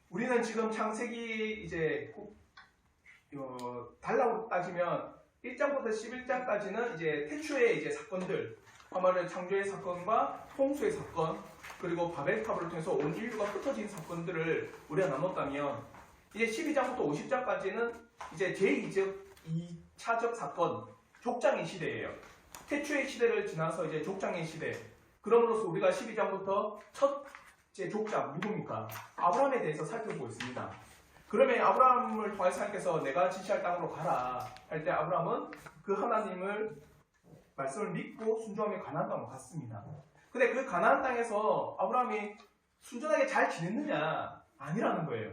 우리는 지금 창세기 이제 달라고 따지면 1장부터 11장까지는 이제 태초의 이제 사건들, 아마도 창조의 사건과 홍수의 사건, 그리고 바벨탑을 통해서 온 인류가 흩어진 사건들을 우리가 나눴다면, 이제 12장부터 50장까지는 이제 제2차적 사건, 족장의 시대예요. 태초의 시대를 지나서 이제 족장의 시대. 그럼으로써 우리가 12장부터 첫째 족장, 누굽니까? 아브라함에 대해서 살펴보고 있습니다. 그러면 아브라함을 통해서 하나님께서 내가 지시할 땅으로 가라 할 때 아브라함은 그 하나님을 말씀을 믿고 순종하며 가나안 땅으로 갔습니다. 근데 그 가나안 땅에서 아브라함이 순전하게 잘 지냈느냐? 아니라는 거예요.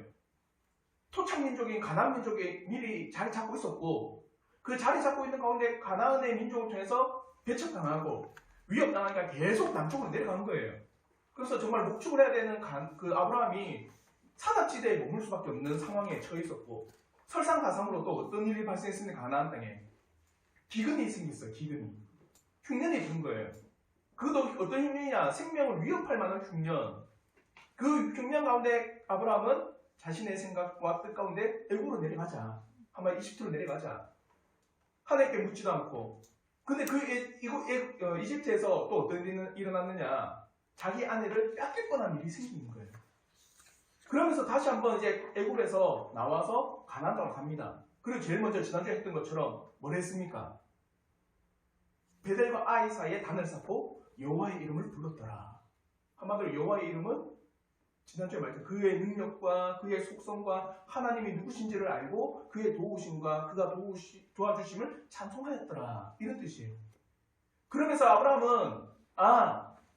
토착민족인 가나안 민족이 미리 자리 잡고 있었고, 그 자리 잡고 있는 가운데 가나안의 민족을 통해서 배척당하고 위협당하니까 계속 남쪽으로 내려가는 거예요. 그래서 정말 목축을 해야 되는 그 아브라함이 사각지대에 머물 수밖에 없는 상황에 처해 있었고, 설상가상으로 또 어떤 일이 발생했습니까? 가나안 땅에 기근이 생겼어요. 기근이. 흉년이 든 거예요. 그것도 어떤 흉년이냐? 생명을 위협할 만한 흉년. 그 흉년 가운데 아브라함은 자신의 생각과 뜻 가운데 애국으로 내려가자. 한번 이집트로 내려가자. 하나님께 묻지도 않고. 근데 이집트에서 또 어떤 일이 일어났느냐? 자기 아내를 뺏길 뻔한 일이 생기는 거예요. 그러면서 다시 한번 이제 애굽에서 나와서 가나안 땅으로 갑니다. 그리고 제일 먼저 지난주에 했던 것처럼 뭘 했습니까? 베델과 아이 사이에 단을 쌓고 여호와의 이름을 불렀더라. 한마디로 여호와의 이름은 지난주에 말했던 그의 능력과 그의 속성과 하나님이 누구신지를 알고 그의 도우심과 그가 도와주심을 찬송하였더라. 이런 뜻이에요. 그러면서 아브라함은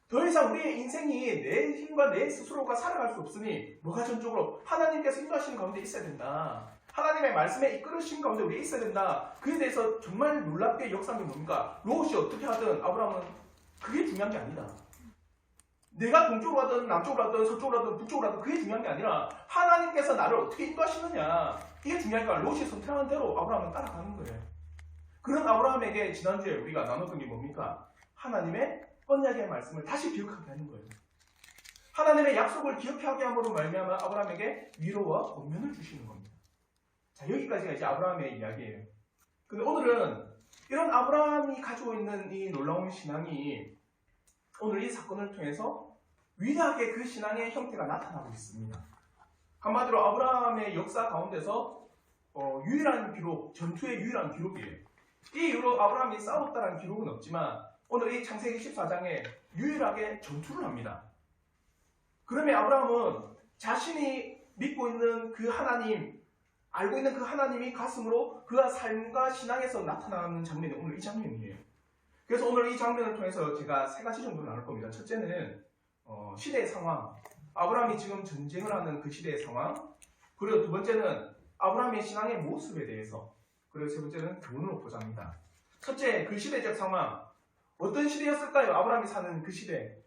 더 이상 우리의 인생이 내 힘과 내 스스로가 살아갈 수 없으니 뭐가 전적으로 하나님께서 인도하시는 가운데 있어야 된다. 하나님의 말씀에 이끌으신 가운데 우리 있어야 된다. 그에 대해서 정말 놀랍게 역사한 게 뭡니까? 롯이 어떻게 하든 아브라함은 그게 중요한 게 아니다. 내가 동쪽으로 가든 남쪽으로 가든 서쪽으로 가든 북쪽으로 가든 그게 중요한 게 아니라 하나님께서 나를 어떻게 인도하시느냐, 이게 중요하니까 롯이 선택하는 대로 아브라함은 따라가는 거예요. 그런 아브라함에게 지난주에 우리가 나눴던 게 뭡니까? 하나님의 언약의 말씀을 다시 기억하게 하는 거예요. 하나님의 약속을 기억하게 함으로 말미암아 아브라함에게 위로와 권면을 주시는 겁니다. 자, 여기까지가 이제 아브라함의 이야기예요. 근데 오늘은 이런 아브라함이 가지고 있는 이 놀라운 신앙이 오늘 이 사건을 통해서 위대하게 그 신앙의 형태가 나타나고 있습니다. 한마디로 아브라함의 역사 가운데서 유일한 기록, 전투의 유일한 기록이에요. 이 이후로 아브라함이 싸웠다는 기록은 없지만 오늘 이 창세기 14장에 유일하게 전투를 합니다. 그러면 아브라함은 자신이 믿고 있는 그 하나님, 알고 있는 그 하나님이 가슴으로 그가 삶과 신앙에서 나타나는 장면이 오늘 이 장면이에요. 그래서 오늘 이 장면을 통해서 제가 세 가지 정도 나눌 겁니다. 첫째는 시대의 상황, 아브라함이 지금 전쟁을 하는 그 시대의 상황, 그리고 두 번째는 아브라함의 신앙의 모습에 대해서, 그리고 세 번째는 교훈을 보자 합니다. 첫째, 그 시대적 상황. 어떤 시대였을까요? 아브라함이 사는 그 시대.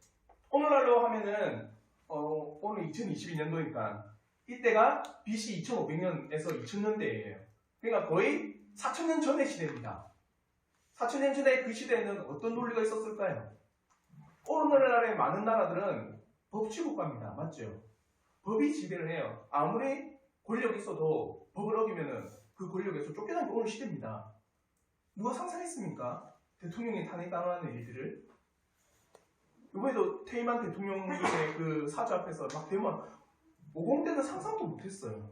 오늘날로 하면은 오늘 2022년도니까 이때가 BC 2500년에서 2000년대예요. 그러니까 거의 4000년 전의 시대입니다. 4000년 전에 그 시대에는 어떤 논리가 있었을까요? 오늘날의 많은 나라들은 법치국가입니다. 맞죠? 법이 지배를 해요. 아무리 권력이 있어도 법을 어기면은 그 권력에서 쫓겨나는 게 오늘 시대입니다. 누가 상상했습니까? 대통령이 탄핵당하는 일들을. 이번에도 퇴임한 대통령의 그 사주 앞에서 막 대면 50대는 상상도 못했어요.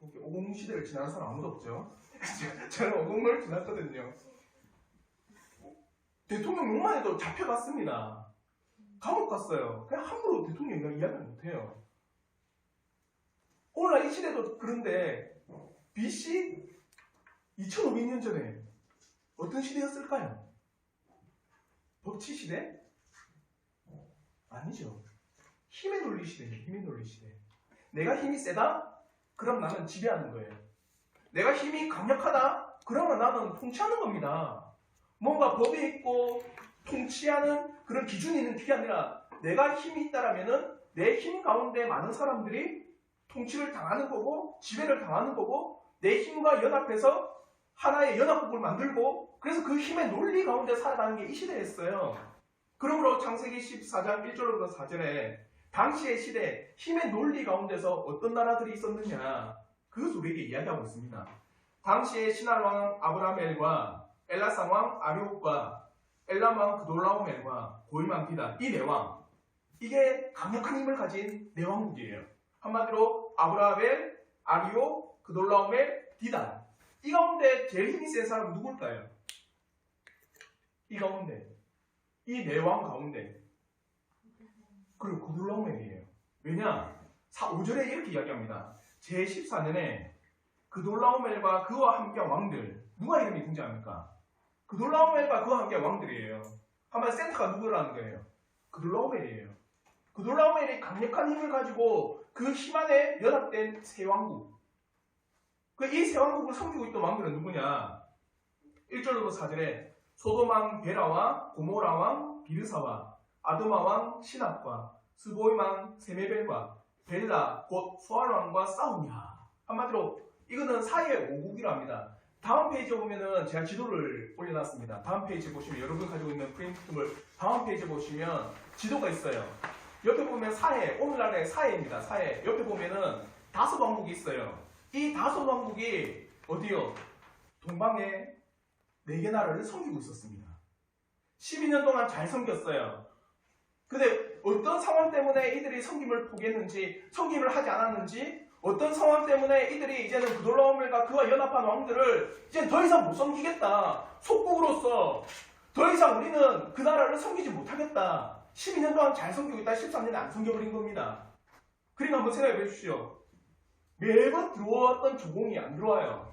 50 시대를 지나는 사람 아무도 없죠. 저는 50을 지났거든요. 대통령 욕만 해도 잡혀갔습니다. 감옥 갔어요. 그냥 함부로 대통령 이야기를 못해요. 오늘날 이 시대도 그런데 BC 2500년 전에 어떤 시대였을까요? 법치 시대? 아니죠. 힘의 논리 시대예요. 힘의 논리 시대. 내가 힘이 세다? 그럼 나는 지배하는 거예요. 내가 힘이 강력하다? 그러면 나는 통치하는 겁니다. 뭔가 법이 있고 통치하는 그런 기준이 있는 게 아니라 내가 힘이 있다라면은 내 힘 가운데 많은 사람들이 통치를 당하는 거고 지배를 당하는 거고 내 힘과 연합해서 하나의 연합국을 만들고 그래서 그 힘의 논리 가운데 살아가는 게 이 시대였어요. 그러므로 창세기 14장 1절로부터 4절에 당시의 시대 힘의 논리 가운데서 어떤 나라들이 있었느냐, 그것을 우리에게 이야기하고 있습니다. 당시의 신할왕 아브라멜과 엘라상 왕 아리옥과 엘람 왕 그돌라오멜과 고임왕 디단, 이 네 왕, 이게 강력한 힘을 가진 네 왕국이에요. 한마디로 아브라멜, 아리옥, 그돌라오멜, 디단, 이 가운데 제일 힘이 센 사람은 누굴까요? 이 가운데, 이 네 왕 가운데, 그리고 그돌라오멜이에요. 왜냐? 5절에 이렇게 이야기합니다. 제14년에 그돌라오멜과 그와 함께한 왕들, 누가 이름이 등장합니까? 그돌라오멜과 그와 함께한 왕들이에요. 한마디 센터가 누구라는 거예요? 그돌라오멜이에요. 그돌라오멜이 강력한 힘을 가지고 그 힘 안에 연합된 세 왕국. 이 세 왕국을 섬기고 있던 왕들은 누구냐? 1절로부터 4절에 소돔왕 베라와 고모라 왕 비르사와 아드마 왕 시납과 스보임 왕 세메벨과 벨라 곧 소알 왕과 싸움이야. 한마디로 이거는 사이의 오국이라 합니다. 다음 페이지에 보면은 제가 지도를 올려놨습니다. 다음 페이지에 보시면 여러분 가지고 있는 프린트물 다음 페이지에 보시면 지도가 있어요. 옆에 보면 사해, 오늘날의 사해입니다. 사해. 옆에 보면은 다섯 왕국이 있어요. 이 다섯 왕국이 어디요? 동방에 4개 나라를 섬기고 있었습니다. 12년 동안 잘 섬겼어요. 근데 어떤 상황 때문에 이들이 섬김을 포기했는지, 섬김을 하지 않았는지, 어떤 상황 때문에 이들이 이제는 그돌라오멜과 그와 연합한 왕들을 이제 더 이상 못 섬기겠다. 속국으로서 더 이상 우리는 그 나라를 섬기지 못하겠다. 12년 동안 잘 섬기고 있다. 13년에 안 섬겨버린 겁니다. 그러니까 한번 생각해 보십시오. 매번 들어왔던 조공이 안 들어와요.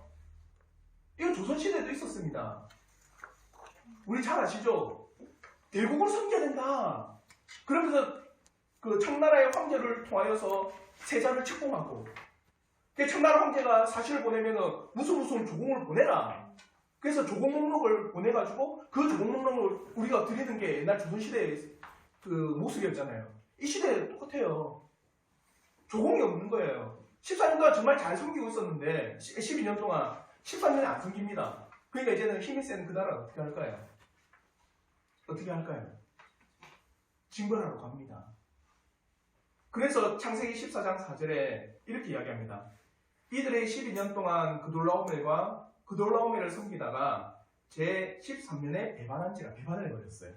이거 조선시대에도 있었습니다. 우리 잘 아시죠? 대국을 섬겨야 된다. 그러면서 그 청나라의 황제를 통하여서 세자를 책봉하고, 청나라 황제가 사실을 보내면은 무슨 조공을 보내라. 그래서 조공 목록을 보내가지고 그 조공 목록을 우리가 드리는 게 옛날 조선시대의 그 모습이었잖아요. 이 시대에 똑같아요. 조공이 없는 거예요. 14년 동안 정말 잘 섬기고 있었는데 12년 동안 13년에 안 섬깁니다. 그러니까 이제는 힘이 센 그 나라를 어떻게 할까요? 어떻게 할까요? 징벌하러 갑니다. 그래서 창세기 14장 4절에 이렇게 이야기합니다. 이들의 12년 동안 그돌라오멜을 섬기다가 제13년에 배반을 해버렸어요.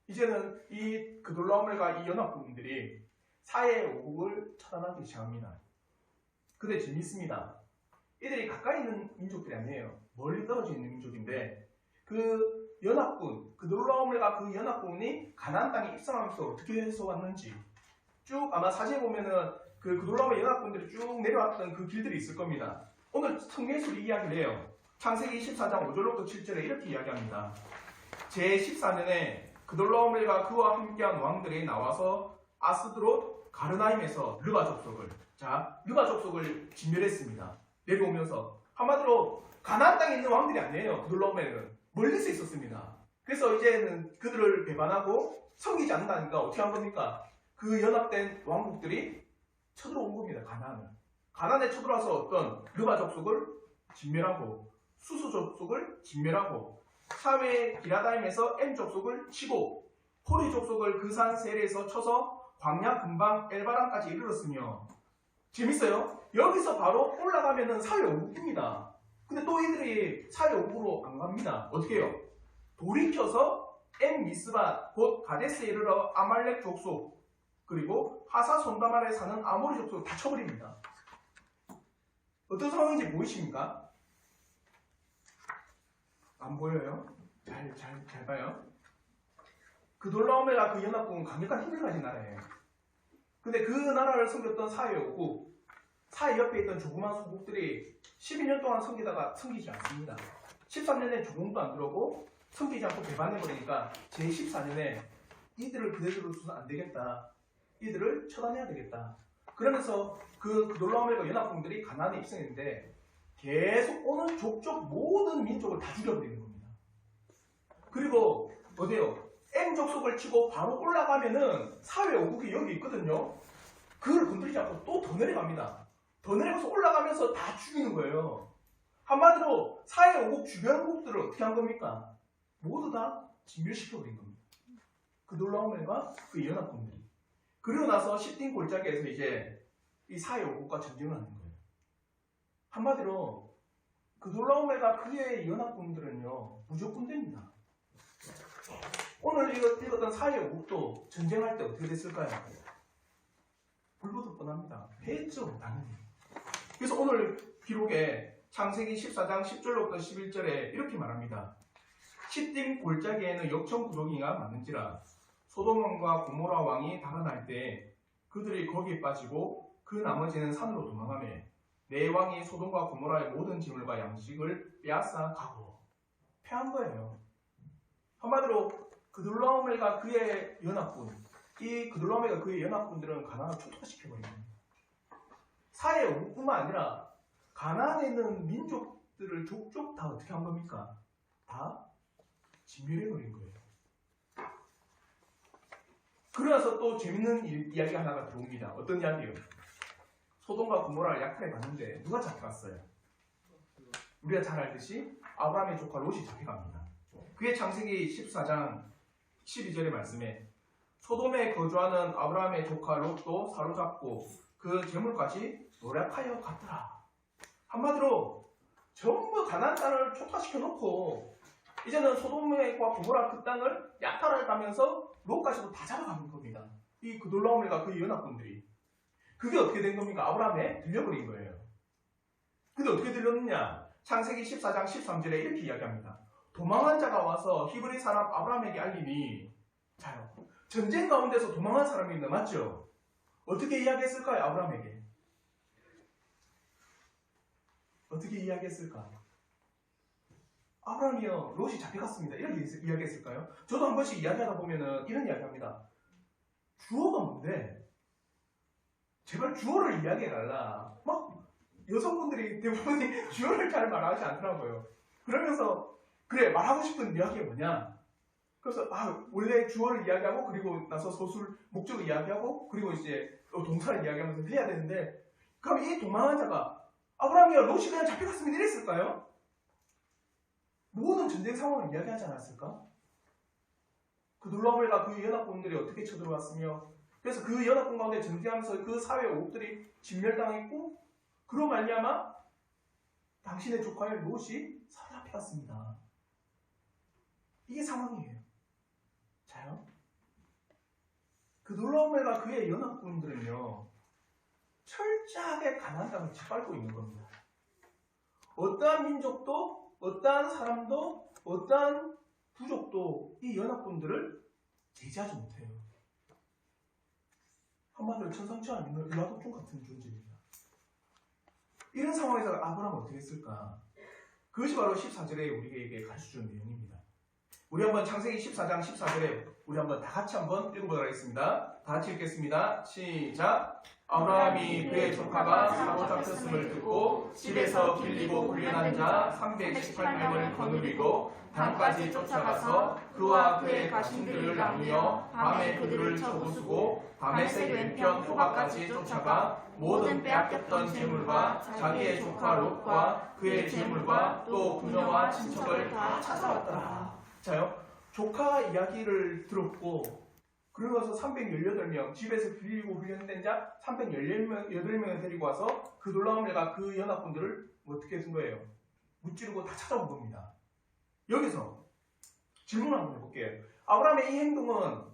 이제는 이 그돌라오멜과 이 연합국민들이 사해의 오국을 처단하기 시작합니다. 근데 재밌습니다. 이들이 가까이 있는 민족들이 아니에요. 멀리 떨어져 있는 민족인데 그 연합군, 그돌라오멜과 그 연합군이 가나안 땅에 입성하면서 어떻게 해서 왔는지 쭉 아마 사진에 보면은 그돌라오멜 연합군들이 쭉 내려왔던 그 길들이 있을 겁니다. 오늘 성경에서 이야기를 해요. 창세기 14장 5절로부터 7절에 이렇게 이야기합니다. 제14년에 그돌라오멜과 그와 함께한 왕들이 나와서 아스드롯 가르나임에서 르바 족속을 진멸했습니다. 내려오면서 한마디로 가나안 땅에 있는 왕들이 아니에요. 그돌라오멜은 멀리서 있었습니다. 그래서 이제는 그들을 배반하고 섬기지 않는다니까 어떻게 한 겁니까? 그 연합된 왕국들이 쳐들어온 겁니다. 가나안에 쳐들어와서 어떤 르바 족속을 진멸하고 수수 족속을 진멸하고 사회 기라다임에서 엠 족속을 치고 호리 족속을 그 산 세례에서 쳐서 광야 근방 엘바람까지 이르렀으며, 재밌어요? 여기서 바로 올라가면은 사회 5국입니다. 근데 또 이들이 사회 5국으로 안 갑니다. 어떻게 해요? 돌이켜서 엠 미스바 곧 가데스에 이르러 아말렉 족속 그리고 하사 손다말에 사는 아모리 족속을 다 쳐버립니다. 어떤 상황인지 보이십니까? 안 보여요? 잘 봐요. 그돌라오멜과 그 연합국은 강력한 힘을 가진 나라예요. 근데 그 나라를 섬겼던 사회 5국, 사회 옆에 있던 조그만 소국들이 12년 동안 섬기다가 섬기지 않습니다. 13년에 조공도 안 들어오고 섬기지 않고 배반해버리니까 제14년에 이들을 그대로 두면 안 되겠다. 이들을 처단해야 되겠다. 그러면서 그돌라오멜과 연합국들이 가나안에 입성했는데 계속 오는 족족 모든 민족을 다 죽여버리는 겁니다. 그리고 어디요? M 족속을 치고 바로 올라가면은 사회 5국이 여기 있거든요. 그걸 건드리지 않고 또 더 내려갑니다. 더 내려가서 올라가면서 다 죽이는 거예요. 한마디로 사회 5국 주변국들을 어떻게 한 겁니까? 모두 다 진멸시켜버린 겁니다. 그돌라오멜과 그 연합군들이. 그러고 나서 시딤 골짜기에서 이제 이 사회 오국과 전쟁을 하는 거예요. 한마디로 그돌라오멜과 그의 연합군들은요 무적군대입니다. 오늘 읽었던 사회 오국도 전쟁할 때 어떻게 됐을까요? 불보듯 뻔합니다. 패했죠, 당연히. 그래서 오늘 기록에 창세기 14장 10절로부터 11절에 이렇게 말합니다. 시딤 골짜기에는 역청구더기가 많은지라 소돔과 고모라 왕이 달아날 때 그들이 거기에 빠지고 그 나머지는 산으로 도망하며 내 왕이 소돔과 고모라의 모든 재물과 양식을 빼앗아 가고 패한 거예요. 한마디로 그돌라오멜과 그의 연합군, 이 그돌라오멜과 그의 연합군들은 가나안을 초토화시켜버린 겁니다. 사회 오국뿐만 아니라 가나안에 있는 민족들을 족족 다 어떻게 한 겁니까? 다 진멸해버린 거예요. 그러나서 또 재밌는 이야기 하나가 들어옵니다. 어떤 이야기예요? 소돔과 고모라를 약탈해 갔는데 누가 잡혀갔어요? 우리가 잘 알듯이 아브라함의 조카 롯이 잡혀갑니다. 그게 창세기 14장 12절의 말씀에 소돔에 거주하는 아브라함의 조카 롯도 사로잡고 그 재물까지 노략하여 갔더라. 한마디로 전부 가나안 땅을 초토화시켜 놓고 이제는 소돔과 고모라 그 땅을 약탈해 가면서 롯까지도 다 잡아가는 겁니다. 이 그돌라오멜과 그 연합군들이. 그게 어떻게 된 겁니까? 아브라함에 들려버린 거예요. 근데 어떻게 들렸느냐? 창세기 14장 13절에 이렇게 이야기합니다. 도망한 자가 와서 히브리 사람 아브라함에게 알리니, 자요, 전쟁 가운데서 도망한 사람이 있나 맞죠? 어떻게 이야기했을까요? 아브라함에게 어떻게 이야기했을까? 아브라함이요, 롯이 잡혀갔습니다. 이렇게 이야기했을까요? 저도 한 번씩 이야기하다 보면은 이런 이야기합니다. 주어가 뭔데? 제발 주어를 이야기해달라. 막 여성분들이 대부분이 주어를 잘 말하지 않더라고요. 그러면서 그래, 말하고 싶은 이야기가 뭐냐? 그래서 원래 주어를 이야기하고 그리고 나서 서술 목적을 이야기하고 그리고 이제 동사를 이야기하면서 해야 되는데, 그럼 이 도망한 자가 아브라함이요, 롯이 그냥 잡혀갔으면 이랬을까요? 모든 전쟁 상황을 이야기하지 않았을까? 그돌라오멜과 그 연합군들이 어떻게 쳐들어왔으며, 그래서 그 연합군 가운데 전쟁하면서 그 사회 오국들이 진멸당했고, 그로 말미암아 당신의 조카의 롯이 사로잡혀갔습니다. 이게 상황이에요. 자요, 그돌라오멜과 그의 연합군들은요 철저하게 가나안 땅을 짓밟고 있는 겁니다. 어떠한 민족도, 어떠한 사람도, 어떠한 부족도 이 연합군들을 제지하지 못해요. 한마디로 천상치 않은 유아독존 같은 존재입니다. 이런 상황에서 아브라함은 어떻게 했을까? 그것이 바로 14절에 우리에게 가르쳐주는 내용입니다. 우리 한번 창세기 14장 14절에 우리 한번 다 같이 한번 읽어보도록 하겠습니다. 다 같이 읽겠습니다. 시작! 아브라함이 그의 조카가 사로잡혔음을 듣고 집에서 길리고 훈련한 자 318명을 거느리고 단까지 쫓아가서 그와 그의 가신들을 나누어 밤에 그들을 쳐부수고 다메섹 왼편 호박까지 쫓아가 모든 빼앗겼던 재물과 자기의 조카 롯과 그의 재물과 또 부녀와 친척을 다 찾아왔더라. 자요, 조카 이야기를 들었고 그러고서 318명, 집에서 빌리고 훈련된 자 318명을 데리고 와서 그돌라오멜과 그 연합군들을 어떻게 해준 거예요? 무찌르고 다 찾아온 겁니다. 여기서 질문 한번 해볼게요. 아브라함의 이 행동은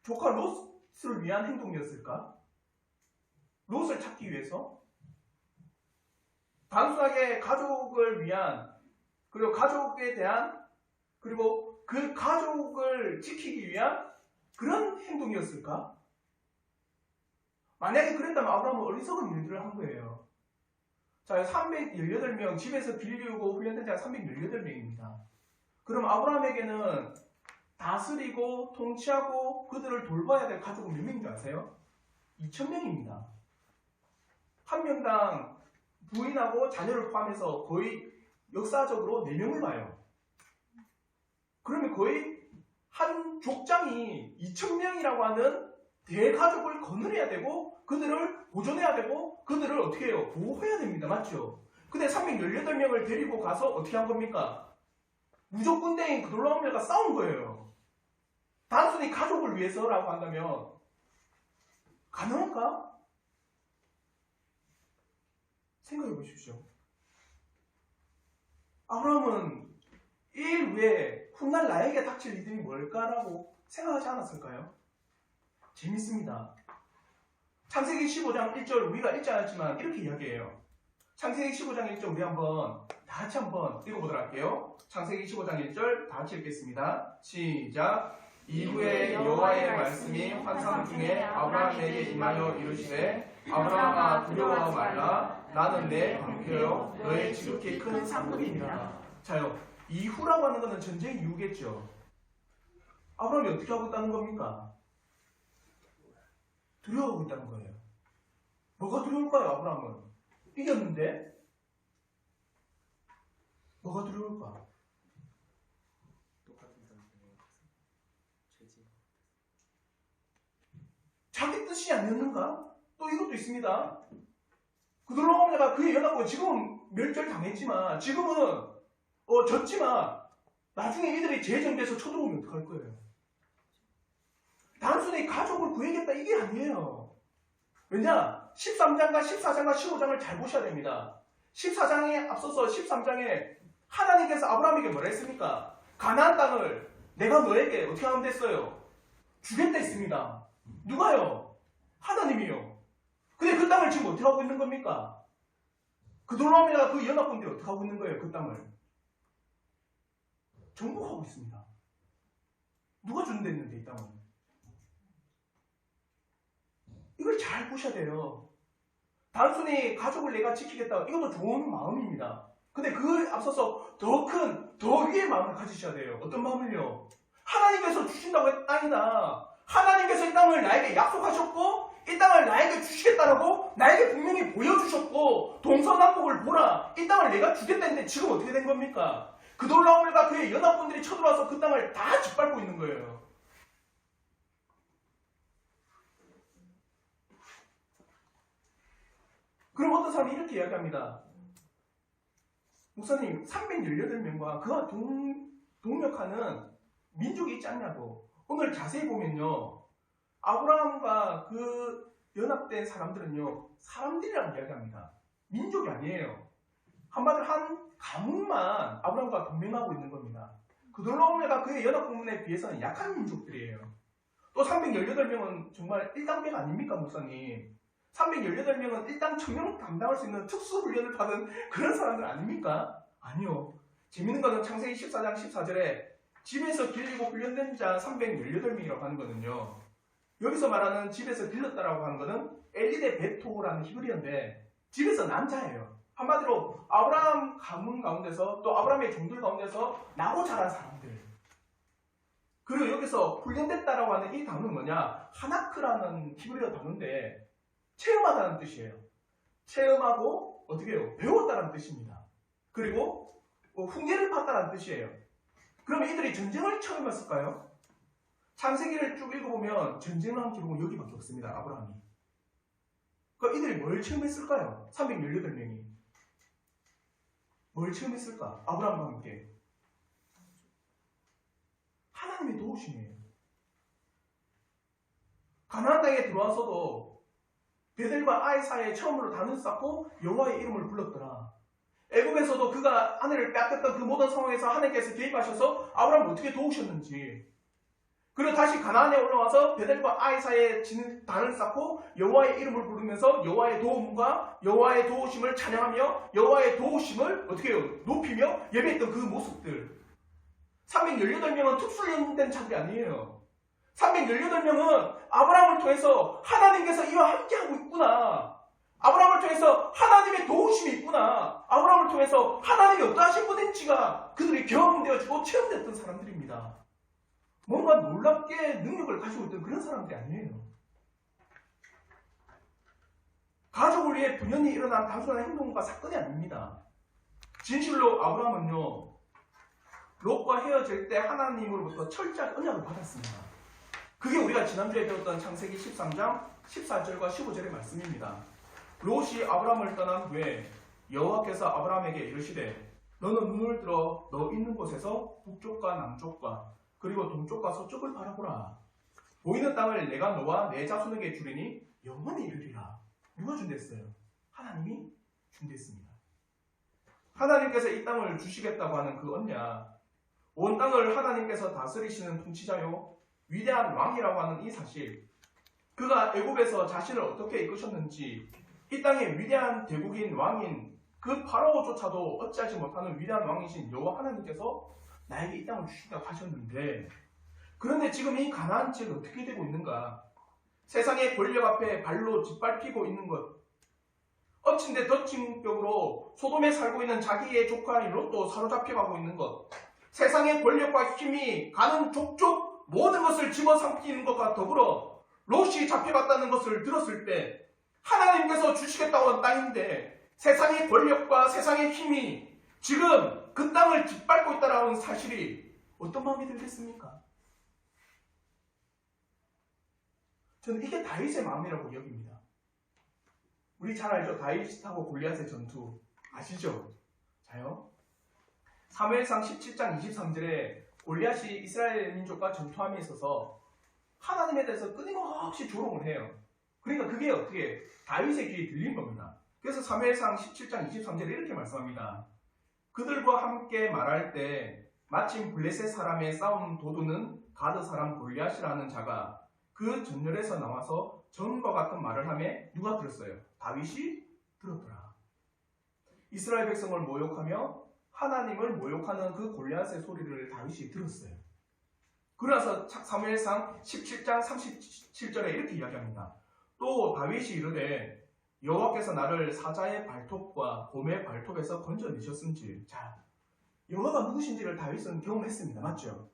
조카 롯을 위한 행동이었을까? 롯을 찾기 위해서? 단순하게 가족을 위한, 그리고 가족에 대한, 그리고 그 가족을 지키기 위한 그런 행동이었을까? 만약에 그랬다면 아브라함은 어리석은 일들을 한 거예요. 자, 318명, 집에서 빌리고 훈련된 자가 318명입니다. 그럼 아브라함에게는 다스리고 통치하고 그들을 돌봐야 될 가족은 몇 명인지 아세요? 2000명입니다. 한 명당 부인하고 자녀를 포함해서 거의 역사적으로 4명을 봐요. 그러면 거의 한 족장이 2000명이라고 하는 대가족을 거느려야 되고 그들을 보존해야 되고 그들을 어떻게 해요? 보호해야 됩니다. 맞죠? 근데 318명을 데리고 가서 어떻게 한 겁니까? 무조건대인 그돌라오멜과 싸운 거예요. 단순히 가족을 위해서라고 한다면 가능할까? 생각해 보십시오. 아브라함은 이 일 외에 훗날 나에게 닥칠 일들이 뭘까라고 생각하지 않았을까요? 재밌습니다. 창세기 15장 1절 우리가 읽지 않았지만 이렇게 이야기해요. 창세기 15장 1절 우리 다 같이 한번 읽어보도록 할게요. 창세기 15장 1절 다 같이 읽겠습니다. 시작. 이후에 여호와의 말씀이 환상 중에 아브라함에게 임하여 이르시되 아브라함아 두려워 말라 나는 내 방패요 너의 지극히 큰 상급이니라. 자요, 이후라고 하는 것은 전쟁 이후겠죠. 아브라함이 어떻게 하고 있다는 겁니까? 두려워하고 있다는 거예요. 뭐가 두려울까요? 아브라함은 이겼는데 뭐가 두려울까? 자기 뜻이 아니었는가? 또 이것도 있습니다. 그들로가 그의 연합군 지금은 멸절당했지만 지금은 졌지만 나중에 이들이 재정비해서 쳐들어오면 어떡할 거예요? 단순히 가족을 구해야겠다 이게 아니에요. 왜냐? 13장과 14장과 15장을 잘 보셔야 됩니다. 14장에 앞서서 13장에 하나님께서 아브라함에게 뭐라 했습니까? 가나안 땅을 내가 너에게 어떻게 하면 됐어요? 주겠다 했습니다. 누가요? 하나님이요. 근데 그 땅을 지금 어떻게 하고 있는 겁니까? 그돌라오메가 그 연합군들이 어떻게 하고 있는 거예요? 그 땅을 정복하고 있습니다. 누가 준다 했는데 이 땅은? 이걸 잘 보셔야 돼요. 단순히 가족을 내가 지키겠다 이것도 좋은 마음입니다. 근데 그 앞서서 더 큰, 더 위의 마음을 가지셔야 돼요. 어떤 마음을요? 하나님께서 주신다고 했 아니다. 하나님께서 이 땅을 나에게 약속하셨고 이 땅을 나에게 주시겠다라고 나에게 분명히 보여주셨고 동서남북을 보라 이 땅을 내가 주겠다 했는데 지금 어떻게 된 겁니까? 그돌라오멜과 그의 연합군들이 쳐들어와서 그 땅을 다 짓밟고 있는 거예요. 그럼 어떤 사람이 이렇게 이야기합니다. 목사님 318명과 그와 동력하는 민족이 있지 않냐고. 오늘 자세히 보면요. 아브라함과 그 연합된 사람들은요. 사람들이라고 이야기합니다. 민족이 아니에요. 한마디로 한 가문만 아브라함과 동맹하고 있는 겁니다. 그돌라오멜과 그의 연합군에 비해서는 약한 민족들이에요. 또 318명은 정말 일당백 아닙니까 목사님? 318명은 일당 1000명 담당할 수 있는 특수훈련을 받은 그런 사람들 아닙니까? 아니요. 재밌는 것은 창세기 14장 14절에 집에서 길리고 훈련된 자 318명이라고 하는 거는요. 여기서 말하는 집에서 길렀다라고 하는 것은 엘리데 베토라는 히브리어인데 집에서 난 자예요. 한마디로 아브라함 가문 가운데서 또 아브라함의 종들 가운데서 나고 자란 사람들. 그리고 여기서 훈련됐다라고 하는 이 단어는 뭐냐? 하나크라는 히브리어 단어인데 체험하다는 뜻이에요. 체험하고 어떻게 해요? 배웠다는 뜻입니다. 그리고 훈계를 받다는 뜻이에요. 그러면 이들이 전쟁을 처음 했을까요? 창세기를 쭉 읽어보면 전쟁을 한 기록은 여기밖에 없습니다. 아브라함이. 그럼 이들이 뭘 처음 했을까요? 318명이. 뭘 처음 했을까? 아브라함과 함께. 하나님의 도우심이에요. 가나안 땅에 들어와서도 베델과 아이 사이에 처음으로 단을 쌓고 여호와의 이름을 불렀더라. 애굽에서도 그가 하늘을 빼앗겼던 그 모든 상황에서 하나님께서 개입하셔서 아브라함을 어떻게 도우셨는지, 그리고 다시 가나안에 올라와서 베델과 아이 사이에 단을 쌓고 여호와의 이름을 부르면서 여호와의 도움과 여호와의 도우심을 찬양하며 여호와의 도우심을 어떻게 해요? 높이며 예배했던 그 모습들. 318명은 특수련된 자들이 아니에요. 318명은 아브라함을 통해서 하나님께서 이와 함께하고 있구나. 아브라함을 통해서 하나님의 도우심이 있구나. 아브라함을 통해서 하나님이 어떠하신 분인지가 그들이 경험되어지고 체험됐던 사람들입니다. 뭔가 놀랍게 능력을 가지고 있던 그런 사람들이 아니에요. 가족을 위해 분연히 일어난 단순한 행동과 사건이 아닙니다. 진실로 아브라함은요, 롯과 헤어질 때 하나님으로부터 철저한 언약을 받았습니다. 그게 우리가 지난주에 배웠던 창세기 13장 14절과 15절의 말씀입니다. 롯이 아브라함을 떠난 후에 여호와께서 아브라함에게 이르시되 너는 눈을 들어 너 있는 곳에서 북쪽과 남쪽과 그리고 동쪽과 서쪽을 바라보라. 보이는 땅을 내가 너와 내 자손에게 주리니 영원히 이르리라. 누가 준댔어요? 하나님이 준댔습니다. 하나님께서 이 땅을 주시겠다고 하는 그 언약, 온 땅을 하나님께서 다스리시는 통치자요 위대한 왕이라고 하는 이 사실, 그가 애굽에서 자신을 어떻게 이끄셨는지, 이 땅의 위대한 대국인 왕인 그 파라오조차도 어찌하지 못하는 위대한 왕이신 여호와 하나님께서 나에게 이 땅을 주신다고 하셨는데, 그런데 지금 이 가나안 지역이 어떻게 되고 있는가? 세상의 권력 앞에 발로 짓밟히고 있는 것, 엎친데 덮친 격으로 소돔에 살고 있는 자기의 조카인 롯도 사로잡혀가고 있는 것, 세상의 권력과 힘이 가는 족족 모든 것을 집어삼키는 것과 더불어 롯이 잡혀갔다는 것을 들었을 때, 하나님께서 주시겠다고 한 땅인데 세상의 권력과 세상의 힘이 지금 그 땅을 짓밟고 있다는 사실이 어떤 마음이 들겠습니까? 저는 이게 다윗의 마음이라고 여깁니다. 우리 잘 알죠? 다윗하고 골리앗의 전투 아시죠? 자요. 사무엘상 17장 23절에 골리앗이 이스라엘 민족과 전투함에 있어서 하나님에 대해서 끊임없이 조롱을 해요. 그러니까 그게 어떻게 다윗의 귀에 들린 겁니다. 그래서 사무엘상 17장 23절에 이렇게 말씀합니다. 그들과 함께 말할 때 마침 블레셋 사람의 싸움 도두는 가드 사람 골리앗이라는 자가 그 전열에서 나와서 전과 같은 말을 하며 누가 들었어요? 다윗이 들었더라. 이스라엘 백성을 모욕하며 하나님을 모욕하는 그 골리앗의 소리를 다윗이 들었어요. 그러나서 사무엘상 17장 37절에 이렇게 이야기합니다. 또 다윗이 이르되 여호와께서 나를 사자의 발톱과 곰의 발톱에서 건져내셨음즉. 자, 여호와가 누구신지를 다윗은 경험했습니다. 맞죠?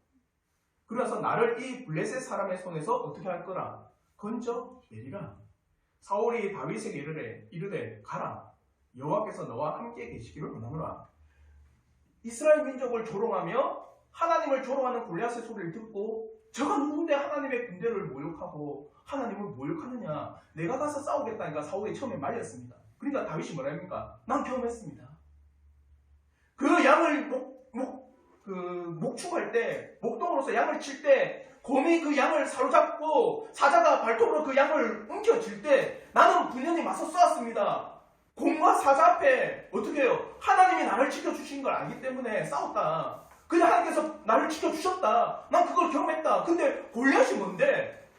그래서 나를 이 블레셋 사람의 손에서 어떻게 할 거라? 건져내리라. 사울이 다윗에게 이르되 가라. 여호와께서 너와 함께 계시기를 원하노라. 이스라엘 민족을 조롱하며 하나님을 조롱하는 골리앗의 소리를 듣고 저가 누군데 하나님의 군대를 모욕하고 하나님을 모욕하느냐, 내가 가서 싸우겠다니까 사울이 처음에 말렸습니다. 그러니까 다윗이 뭐라 합니까? 난 경험했습니다. 그 양을 목축할 때, 목동으로서 양을 칠 때 곰이 그 양을 사로잡고 사자가 발톱으로 그 양을 움켜쥘 때 나는 분연히 맞서 싸웠습니다. 곰과 사자 앞에 어떻게 해요? 하나님이 나를 지켜주신 걸 알기 때문에 싸웠다. 근데 하나님께서 나를 지켜주셨다. 난 그걸 경험했다. 근데 골리앗이 뭔데?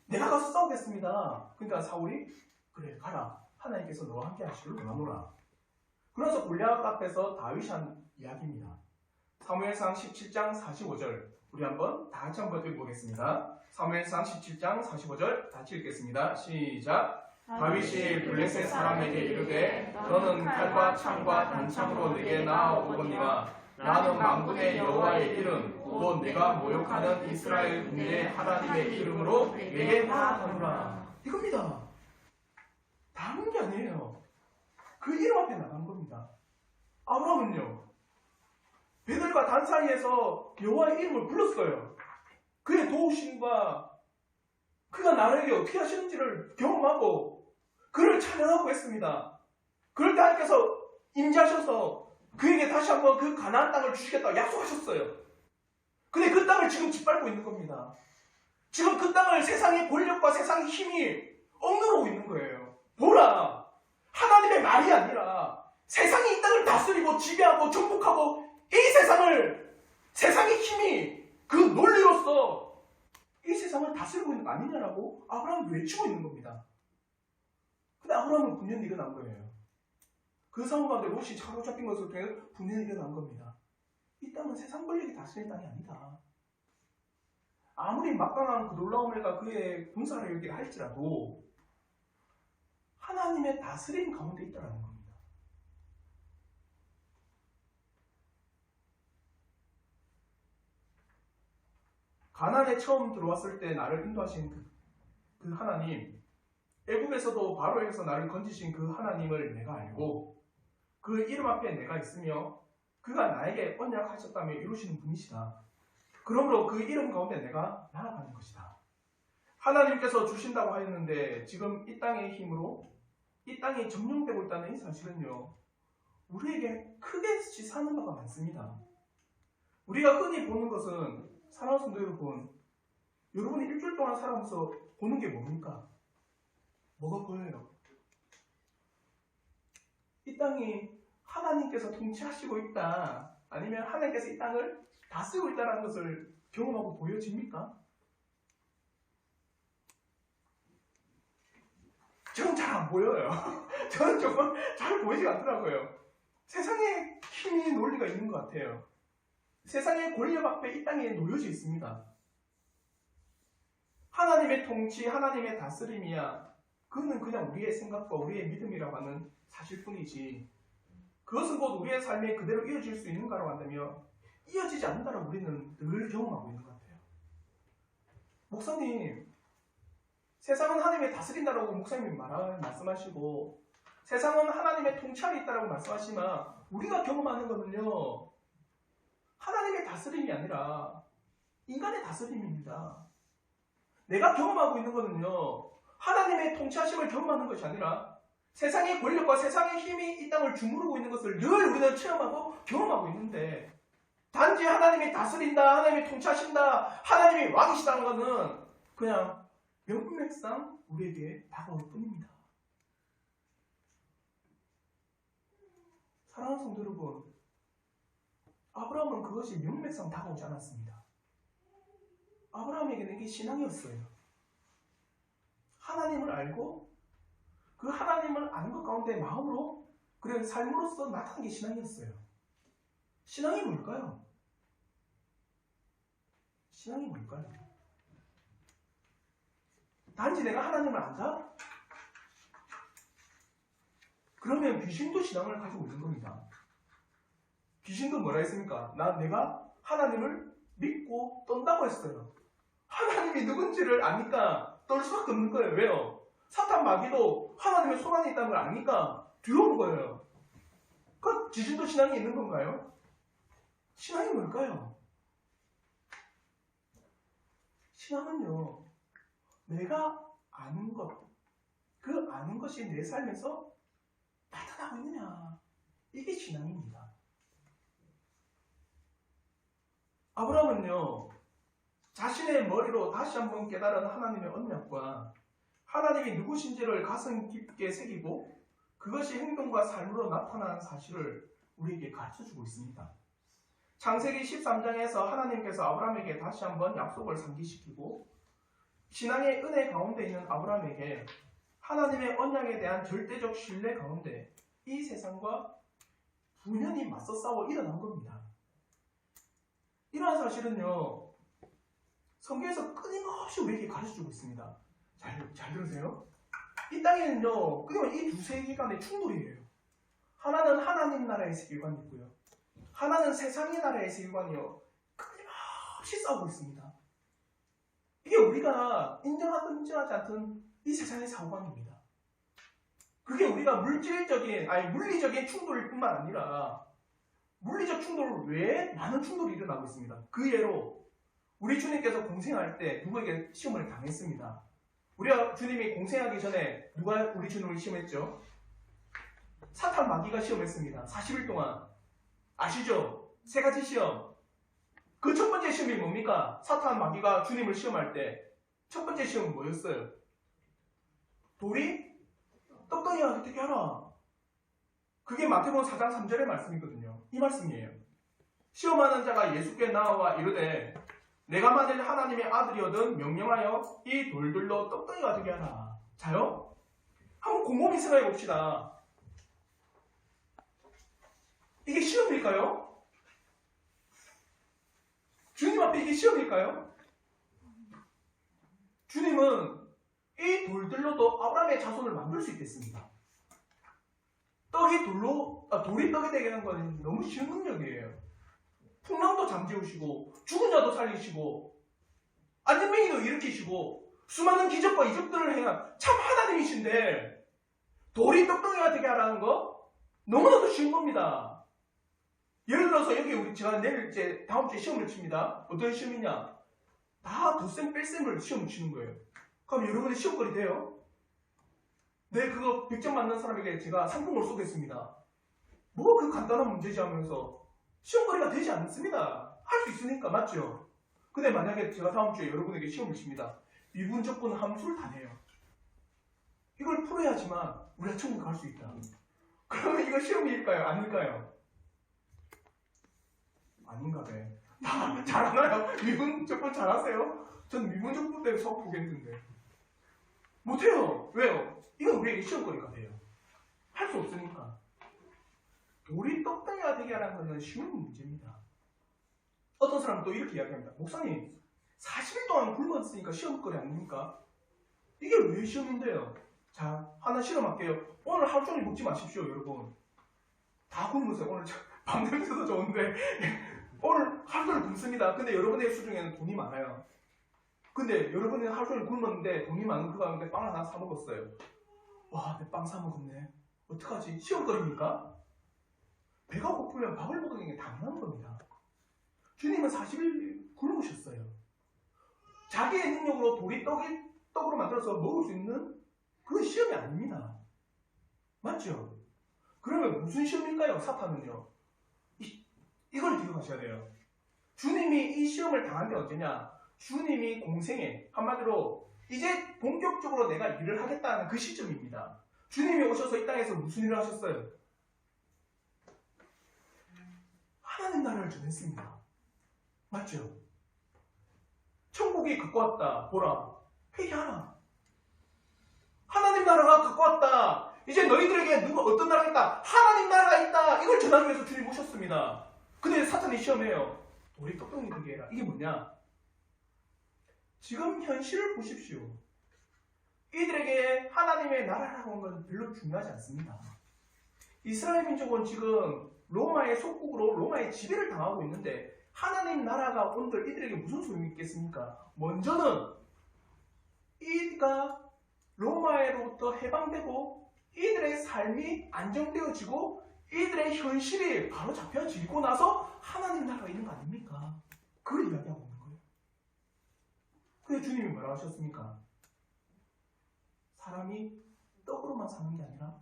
내가 가서 싸우겠습니다. 그러니까 사울이 그래 가라. 하나님께서 너와 함께 하시기를 원하노라. 그래서 골리앗 앞에서 다윗이 한 이야기입니다. 사무엘상 17장 45절 우리 한번 다 같이 한번 읽어보겠습니다. 사무엘상 17장 45절 같이 읽겠습니다. 시작. 다윗이 블레셋 사람에게 이르되 너는 칼과 창과 단창으로 내게 나아오거니와 나는 만군의 여호와의 이름 곧 내가 모욕하는 이스라엘 군대의 하나님의 이름으로 내게 나아가노라. 이겁니다. 다른 게 아니에요. 그 이름 앞에 나간 겁니다. 아브라함은요, 베들과 단 사이에서 여호와의 이름을 불렀어요. 그의 도우심과 그가 나에게 어떻게 하시는지를 경험하고 그를 찬양하고 했습니다. 그럴 때 하나님께서 임재하셔서 그에게 다시 한번 그 가나안 땅을 주시겠다고 약속하셨어요. 근데 그 땅을 지금 짓밟고 있는 겁니다. 지금 그 땅을 세상의 권력과 세상의 힘이 억누르고 있는 거예요. 보라! 하나님의 말이 아니라 세상이 이 땅을 다스리고 지배하고 정복하고 이 세상을, 세상의 힘이 그 논리로서 이 세상을 다스리고 있는 거 아니냐라고 아브라함이 외치고 있는 겁니다. 근데 아브라함은 분연히 일어난 거예요. 그 상황 가운데 롯이 사로잡힌 것을 통해 분연히 일어난 겁니다. 이 땅은 세상 권력이 다스리는 땅이 아니다. 아무리 막강한 그 놀라움과 그의 군사력이 할지라도 하나님의 다스림 가운데 있다는 겁니다. 가나안에 처음 들어왔을 때 나를 인도하신 그 하나님, 애굽에서도 바로에서 나를 건지신 그 하나님을 내가 알고 그 이름 앞에 내가 있으며 그가 나에게 언약하셨다며 이루시는 분이시다. 그러므로 그 이름 가운데 내가 나아가는 것이다. 하나님께서 주신다고 하였는데 지금 이 땅의 힘으로 이 땅이 점령되고 있다는 이 사실은요, 우리에게 크게 시사하는 바가 많습니다. 우리가 흔히 보는 것은 사랑하는 성도 여러분, 여러분이 일주일 동안 살아가면서 보는 게 뭡니까? 뭐가 보여요? 이 땅이 하나님께서 통치하시고 있다, 아니면 하나님께서 이 땅을 다스리고 있다는 것을 경험하고 보여집니까? 저는 잘 안 보여요. 저는 조금 잘 보이지 않더라고요. 세상에 힘이 논리가 있는 것 같아요. 세상의 권력 앞에 이 땅에 놓여져 있습니다. 하나님의 통치, 하나님의 다스림이야, 그거는 그냥 우리의 생각과 우리의 믿음이라고 하는 사실뿐이지, 그것은 곧 우리의 삶에 그대로 이어질 수 있는가라고 한다면 이어지지 않는다라고 우리는 늘 경험하고 있는 것 같아요. 목사님, 세상은 하나님의 다스린다라고 목사님이 말씀하시고, 세상은 하나님의 통치 안에 있다라고 말씀하시지만, 우리가 경험하는 거는요, 하나님의 다스림이 아니라 인간의 다스림입니다. 내가 경험하고 있는 거는요, 하나님의 통치하심을 경험하는 것이 아니라 세상의 권력과 세상의 힘이 이 땅을 주무르고 있는 것을 늘 우리는 체험하고 경험하고 있는데, 단지 하나님이 다스린다, 하나님이 통치하신다, 하나님이 왕이시다는 것은 그냥 명맥상 우리에게 다가올 뿐입니다. 사랑하는 성도 여러분, 아브라함은 그것이 명맥상 다가오지 않았습니다. 아브라함에게는 이게 신앙이었어요. 하나님을 알고 그 하나님을 아는 것 가운데 마음으로, 그래 삶으로서 나타난 게 신앙이었어요. 신앙이 뭘까요? 신앙이 뭘까요? 단지 내가 하나님을 안다? 그러면 귀신도 신앙을 가지고 있는 겁니다. 귀신도 뭐라 했습니까? 내가 하나님을 믿고 떤다고 했어요. 하나님이 누군지를 아니까 떨 수밖에 없는 거예요. 왜요? 사탄 마귀도 하나님의 손안에 있다는 걸 아니까 두려운 거예요. 그 귀신도 신앙이 있는 건가요? 신앙이 뭘까요? 신앙은요, 내가 아는 것, 그 아는 것이 내 삶에서 나타나고 있느냐, 이게 신앙입니다. 아브라함은요, 자신의 머리로 다시 한번 깨달은 하나님의 언약과 하나님이 누구신지를 가슴 깊게 새기고 그것이 행동과 삶으로 나타나는 사실을 우리에게 가르쳐주고 있습니다. 창세기 13장에서 하나님께서 아브라함에게 다시 한번 약속을 상기시키고, 신앙의 은혜 가운데 있는 아브라함에게 하나님의 언약에 대한 절대적 신뢰 가운데 이 세상과 분연히 맞서 싸워 일어난 겁니다. 이러한 사실은요, 성경에서 끊임없이 우리에게 가르쳐주고 있습니다. 잘 들으세요. 이 땅에는요, 끊임없이 이 두 세계관의 충돌이에요. 하나는 하나님 나라의 세계관이 있고요, 하나는 세상의 나라의 세계관이요, 끊임없이 싸우고 있습니다. 이게 우리가 인정하든 인정하지 않든 이 세상의 사고관입니다. 그게 우리가 물리적인 충돌일 뿐만 아니라 물리적 충돌 외에 많은 충돌이 일어나고 있습니다. 그 예로 우리 주님께서 공생할 때 누구에게 시험을 당했습니다. 우리가 주님이 공생하기 전에 누가 우리 주님을 시험했죠? 사탄 마귀가 시험했습니다. 40일 동안. 아시죠? 세 가지 시험. 그 첫 번째 시험이 뭡니까? 사탄 마귀가 주님을 시험할 때 첫 번째 시험은 뭐였어요? 돌이 떡덩이가 어떻게 하라. 그게 마태복음 4장 3절의 말씀이거든요. 이 말씀이에요. 시험하는 자가 예수께 나와 이르되 내가 만일 하나님의 아들이거든 명령하여 이 돌들로 떡덩이가 되게 하라. 자요? 한번 곰곰이 생각해 봅시다. 이게 시험일까요? 주님 앞에 이게 시험일까요? 주님은 이 돌들로도 아브라함의 자손을 만들 수 있겠습니다. 돌이 떡이 되게 하는 건 너무 쉬운 능력이에요. 풍랑도 잠재우시고 죽은 자도 살리시고 안전뱅이도 일으키시고 수많은 기적과 이적들을 행한 참 하나님이신데 돌이 떡덩이가 되게 하라는 거 너무나도 쉬운 겁니다. 예를 들어서 여기 제가 다음 주에 시험을 칩니다. 어떤 시험이냐? 다 덧셈 뺄셈을 시험을 치는 거예요. 그럼 여러분의 시험거리 돼요? 네, 그거 100점 맞는 사람에게 제가 상품을 쏘겠습니다. 그 간단한 문제지 하면서 시험거리가 되지 않습니다. 할 수 있으니까, 맞죠? 근데 만약에 제가 다음 주에 여러분에게 시험을 칩니다. 미분적분 함수를 다 내요. 이걸 풀어야지만 우리가 천국 갈 수 있다. 그러면 이거 시험일까요? 아닐까요? 아닌가 봐. 잘하나요? 미분적분 잘하세요? 전 미분적분 때문에 수학 보겠는데. 못해요. 왜요? 이건 우리에게 시험거리가 돼요. 할 수 없으니까. 돌이 떡덩이가 되게 하라는 것은 쉬운 문제입니다. 어떤 사람은 또 이렇게 이야기합니다. 목사님, 40일 동안 굶었으니까 시험거리 아닙니까? 이게 왜 시험인데요? 자, 하나 실험할게요. 오늘 하루 종일 먹지 마십시오, 여러분. 다 굶으세요. 오늘 밥 냄새도 좋은데 오늘 하루 종일 굶습니다. 근데 여러분의 수중에는 돈이 많아요. 근데 여러분은 하루 종일 굶었는데 돈이 많은 그 가운데 빵 하나 사 먹었어요. 와, 내 빵 사 먹었네. 어떡하지? 시험거리입니까? 배가 고프면 밥을 먹는 게 당연한 겁니다. 주님은 40일 굶으셨어요. 자기의 능력으로 돌이 떡으로 만들어서 먹을 수 있는 그건 시험이 아닙니다. 맞죠? 그러면 무슨 시험일까요? 사탄은요. 이걸 기억하셔야 돼요. 주님이 이 시험을 당한 게 언제냐? 주님이 공생에 한마디로 이제 본격적으로 내가 일을 하겠다는 그 시점입니다. 주님이 오셔서 이 땅에서 무슨 일을 하셨어요? 하나님 나라를 전했습니다. 맞죠? 천국이 갖고 왔다. 보라. 회개하라. 하나님 나라가 갖고 왔다. 이제 너희들에게 어떤 나라가 있다. 하나님 나라가 있다. 이걸 전하기 위해서 주님 오셨습니다. 근데 사탄이 시험해요. 돌이 떡덩이 되게 해라. 이게 뭐냐? 지금 현실을 보십시오. 이들에게 하나님의 나라라고 하는 건 별로 중요하지 않습니다. 이스라엘 민족은 지금 로마의 속국으로 로마의 지배를 당하고 있는데 하나님 나라가 온들 이들에게 무슨 소용이 있겠습니까? 먼저는 이가 로마로부터 해방되고 이들의 삶이 안정되어지고 이들의 현실이 바로 잡혀지고 나서 하나님 나라가 있는 거 아닙니까? 그걸 이야기하고 있는 거예요. 그래서 주님이 뭐라고 하셨습니까? 사람이 떡으로만 사는 게 아니라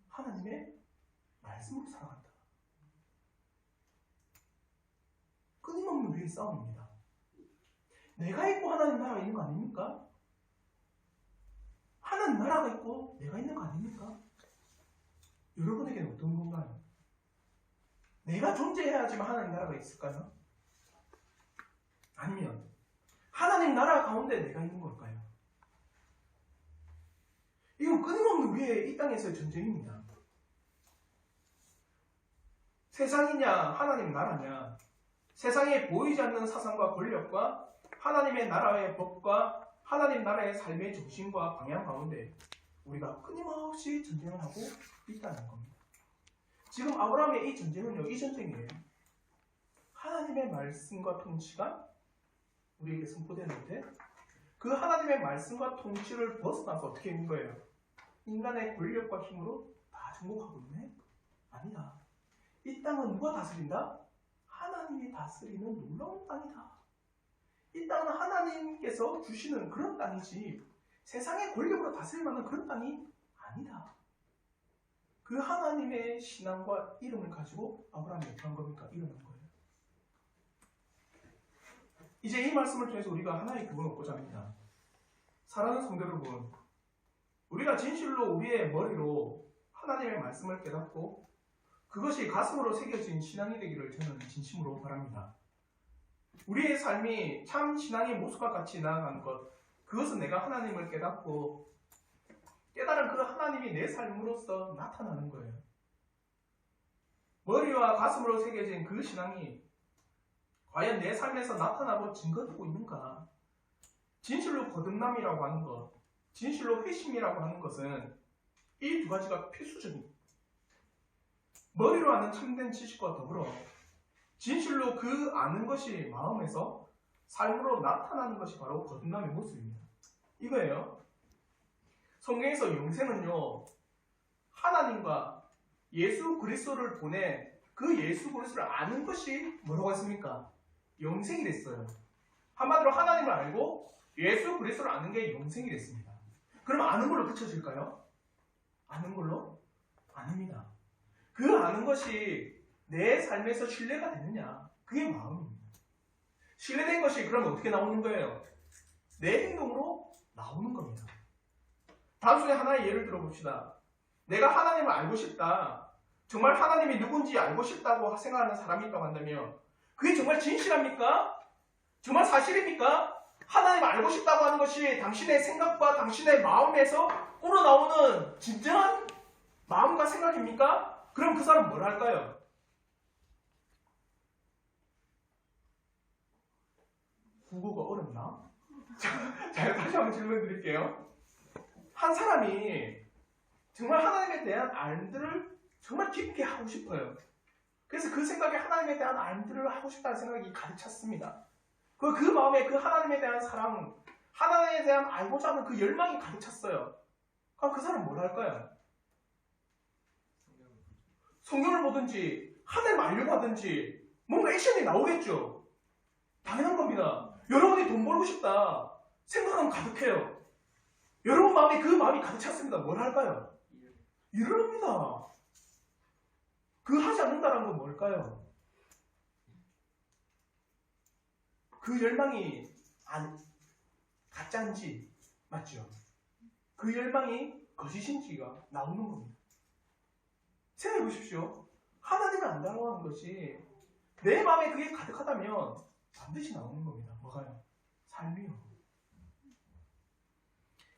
하나님의 말씀으로 살아간다. 끊임없는 우리의 싸움입니다. 내가 있고 하나님 나라가 있는 거 아닙니까? 하나님 나라가 있고 내가 있는 거 아닙니까? 여러분에게는 어떤 건가요? 내가 존재해야지만 하나님 나라가 있을까요? 아니면 하나님 나라 가운데 내가 있는 걸까요? 이건 끊임없는 우리의 이 땅에서의 전쟁입니다. 세상이냐 하나님 나라냐, 세상에 보이지 않는 사상과 권력과 하나님의 나라의 법과 하나님 나라의 삶의 정신과 방향 가운데 우리가 끊임없이 전쟁을 하고 있다는 겁니다. 지금 아브라함의 이 전쟁은요, 이 전쟁이에요. 하나님의 말씀과 통치가 우리에게 선포되는데 그 하나님의 말씀과 통치를 벗어나서 어떻게 있는 거예요? 인간의 권력과 힘으로 다 정복하고 있네? 아니다. 이 땅은 누가 다스린다? 하나님이 다스리는 놀라운 땅이다. 이 땅은 하나님께서 주시는 그런 땅이지 세상의 권력으로 다스릴 만한 그런 땅이 아니다. 그 하나님의 신앙과 이름을 가지고 아브라함이 어떻게 한 겁니까? 일어난 거예요. 이제 이 말씀을 통해서 우리가 하나의 교훈을 얻고자 합니다. 사랑하는 성도 여러분, 우리가 진실로 우리의 머리로 하나님의 말씀을 깨닫고 그것이 가슴으로 새겨진 신앙이 되기를 저는 진심으로 바랍니다. 우리의 삶이 참 신앙의 모습과 같이 나아가는 것, 그것은 내가 하나님을 깨닫고 깨달은 그 하나님이 내 삶으로서 나타나는 거예요. 머리와 가슴으로 새겨진 그 신앙이 과연 내 삶에서 나타나고 증거되고 있는가? 진실로 거듭남이라고 하는 것, 진실로 회심이라고 하는 것은 이 두 가지가 필수적입니다. 머리로 아는 참된 지식과 더불어 진실로 그 아는 것이 마음에서 삶으로 나타나는 것이 바로 거듭남의 모습입니다. 이거예요. 성경에서 영생은요, 하나님과 예수 그리스도를 보내 그 예수 그리스도를 아는 것이 뭐라고 했습니까? 영생이 됐어요. 한마디로 하나님을 알고 예수 그리스도를 아는 게 영생이 됐습니다. 그럼 아는 걸로 그쳐질까요? 아는 걸로? 아닙니다. 그 아는 것이 내 삶에서 신뢰가 되느냐? 그게 마음입니다. 신뢰된 것이 그러면 어떻게 나오는 거예요? 내 행동으로 나오는 겁니다. 단순히 하나의 예를 들어봅시다. 내가 하나님을 알고 싶다. 정말 하나님이 누군지 알고 싶다고 생각하는 사람이 있다고 한다면 그게 정말 진실합니까? 정말 사실입니까? 하나님 알고 싶다고 하는 것이 당신의 생각과 당신의 마음에서 우러나오는 진정한 마음과 생각입니까? 그럼 그 사람은 뭘 할까요? 국어가 어렵나? 자, 다시 한번 질문 드릴게요. 한 사람이 정말 하나님에 대한 알들을 정말 깊게 하고 싶어요. 그래서 그 생각에 하나님에 대한 알들을 하고 싶다는 생각이 가득 찼습니다. 그 마음에 그 하나님에 대한 사랑, 하나님에 대한 알고자 하는 그 열망이 가득 찼어요. 그럼 그 사람은 뭘 할까요? 성경을 보든지 하나님 알려고 하든지 뭔가 액션이 나오겠죠. 당연한 겁니다. 여러분이 돈 벌고 싶다 생각하면 가득해요. 여러분 마음에 그 마음이 가득 찼습니다. 뭘 할까요? 일을 합니다. 그 하지 않는다는 건 뭘까요? 그 열망이 가짜인지 맞죠? 그 열망이 거짓인지가 나오는 겁니다. 생각해 보십시오. 하나님을 안다고 하는 것이 내 마음에 그게 가득하다면 반드시 나오는 겁니다. 뭐가요? 삶이요.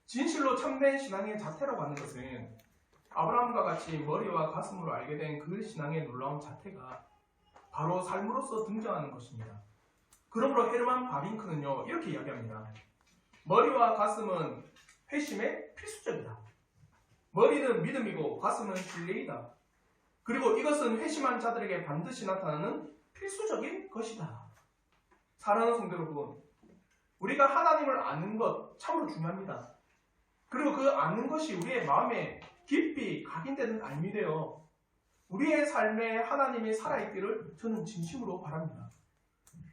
진실로 참된 신앙의 자태라고 하는 것은 아브라함과 같이 머리와 가슴으로 알게 된 그 신앙의 놀라운 자태가 바로 삶으로서 등장하는 것입니다. 그러므로 헤르만 바빙크는요 이렇게 이야기합니다. 머리와 가슴은 회심에 필수적이다. 머리는 믿음이고 가슴은 신뢰이다. 그리고 이것은 회심한 자들에게 반드시 나타나는 필수적인 것이다. 사랑하는 성도 여러분, 우리가 하나님을 아는 것 참으로 중요합니다. 그리고 그 아는 것이 우리의 마음에 깊이 각인되는 알미되어 우리의 삶에 하나님이 살아있기를 저는 진심으로 바랍니다.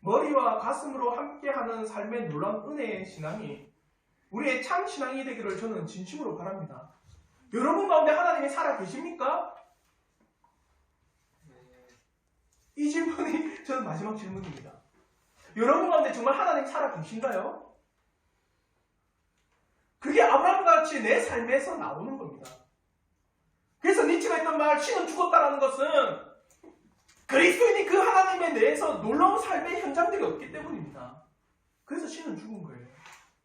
머리와 가슴으로 함께하는 삶의 놀라운 은혜의 신앙이 우리의 참 신앙이 되기를 저는 진심으로 바랍니다. 여러분 가운데 하나님이 살아 계십니까? 이 질문이 저는 마지막 질문입니다. 여러분 가운데 정말 하나님 살아 계신가요? 그게 아브라함과 같이 내 삶에서 나오는 겁니다. 그래서 니체가 했던 말, 신은 죽었다라는 것은 그리스도인이 그 하나님에 대해서 놀라운 삶의 현장들이 없기 때문입니다. 그래서 신은 죽은 거예요.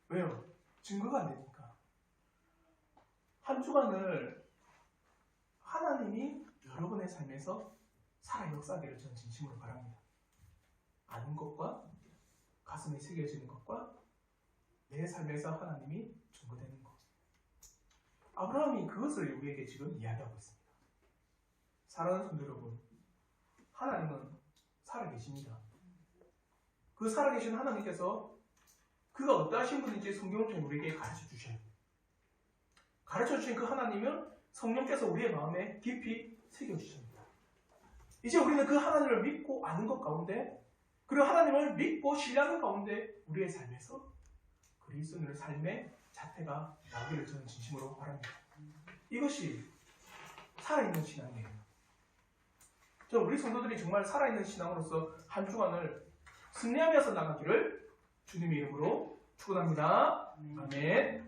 왜요? 증거가 안 되니까. 한 주간을 하나님이 여러분의 삶에서 살아 역사하기를 저는 진심으로 바랍니다. 아는 것과 가슴에 새겨지는 것과 내 삶에서 하나님이 증거되는 것. 아브라함이 그것을 우리에게 지금 이야기하고 있습니다. 사랑하는 성도 여러분, 하나님은 살아계십니다. 그 살아계신 하나님께서 그가 어떠하신 분인지 성경을 통해 우리에게 가르쳐 주셔요. 가르쳐 주신 그 하나님은 성령께서 우리의 마음에 깊이 새겨주십니다. 이제 우리는 그 하나님을 믿고 아는 것 가운데, 그리고 하나님을 믿고 신뢰하는 가운데 우리의 삶에서 그리스도인의 삶의 자태가 나오기를 저는 진심으로 바랍니다. 이것이 살아있는 신앙이에요. 우리 성도들이 정말 살아있는 신앙으로서 한 주간을 승리하면서 나가기를 주님의 이름으로 축원합니다. 아멘.